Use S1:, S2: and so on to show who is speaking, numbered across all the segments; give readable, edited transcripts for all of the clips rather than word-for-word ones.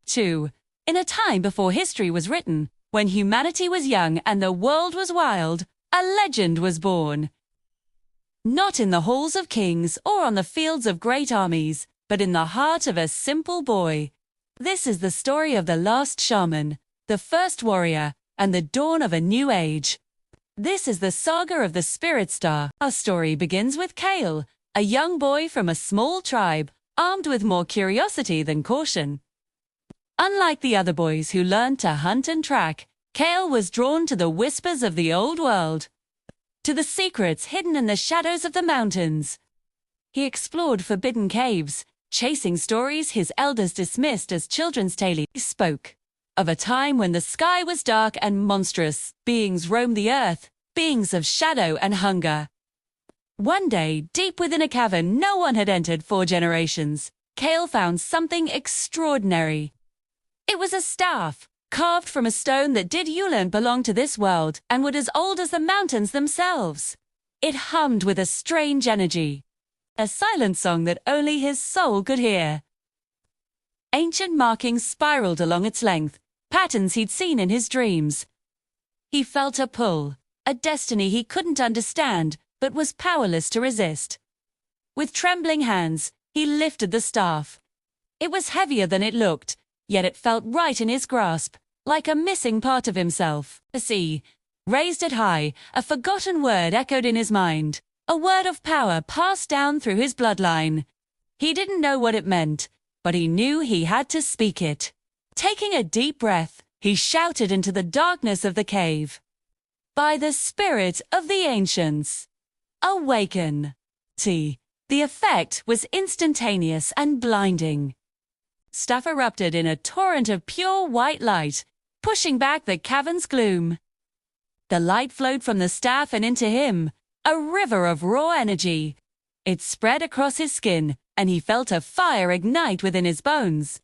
S1: 2. In a time before history was written, when humanity was young and the world was wild, a legend was born. Not in the halls of kings or on the fields of great armies, but in the heart of a simple boy. This is the story of the last shaman, the first warrior, and the dawn of a new age. This is the saga of the Spirit Star. Our story begins with Kale, a young boy from a small tribe, armed with more curiosity than caution. Unlike the other boys who learned to hunt and track, Kale was drawn to the whispers of the old world, to the secrets hidden in the shadows of the mountains. He explored forbidden caves, chasing stories his elders dismissed as children's tales. He spoke of a time when the sky was dark and monstrous beings roamed the earth, beings of shadow and hunger. One day, deep within a cavern no one had entered for generations, Kale found something extraordinary. It was a staff, carved from a stone that did Yulan belong to this world and was as old as the mountains themselves. It hummed with a strange energy, a silent song that only his soul could hear. Ancient markings spiraled along its length, patterns he'd seen in his dreams. He felt a pull, a destiny he couldn't understand but was powerless to resist. With trembling hands, he lifted the staff. It was heavier than it looked, yet it felt right in his grasp, like a missing part of himself. He raised it high, a forgotten word echoed in his mind, a word of power passed down through his bloodline. He didn't know what it meant, but he knew he had to speak it. Taking a deep breath, he shouted into the darkness of the cave. By the spirit of the ancients, awaken. The effect was instantaneous and blinding. Staff erupted in a torrent of pure white light, pushing back the cavern's gloom. The light flowed from the staff and into him, a river of raw energy. It spread across his skin, and he felt a fire ignite within his bones.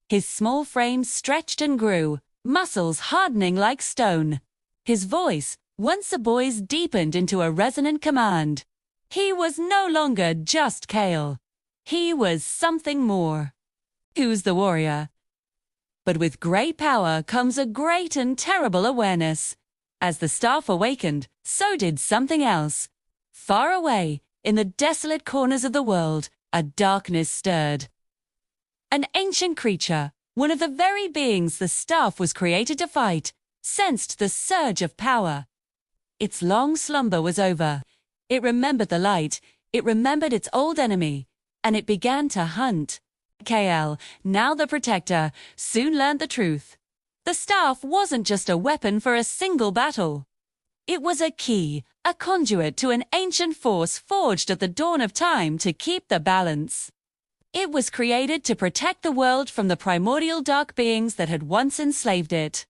S1: His small frame stretched and grew, muscles hardening like stone. His voice, once a boy's, deepened into a resonant command. He was no longer just Kale. He was something more. Who's the warrior? But with great power comes a great and terrible awareness. As the staff awakened, so did something else. Far away, in the desolate corners of the world, a darkness stirred. An ancient creature, one of the very beings the staff was created to fight, sensed the surge of power. Its long slumber was over. It remembered the light, it remembered its old enemy, and it began to hunt. Kale, now the protector, soon learned the truth. The staff wasn't just a weapon for a single battle. It was a key, a conduit to an ancient force forged at the dawn of time to keep the balance. It was created to protect the world from the primordial dark beings that had once enslaved it.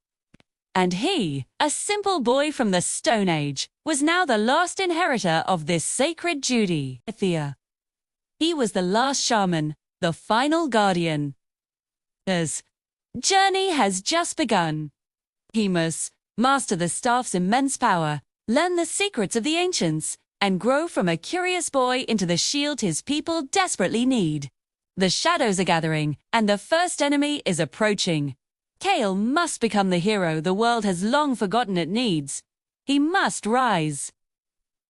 S1: And he, a simple boy from the Stone Age, was now the last inheritor of this sacred duty. He was the last shaman, the final guardian. His journey has just begun. He must master the staff's immense power, learn the secrets of the ancients, and grow from a curious boy into the shield his people desperately need. The shadows are gathering, and the first enemy is approaching. Kale must become the hero the world has long forgotten it needs. He must rise.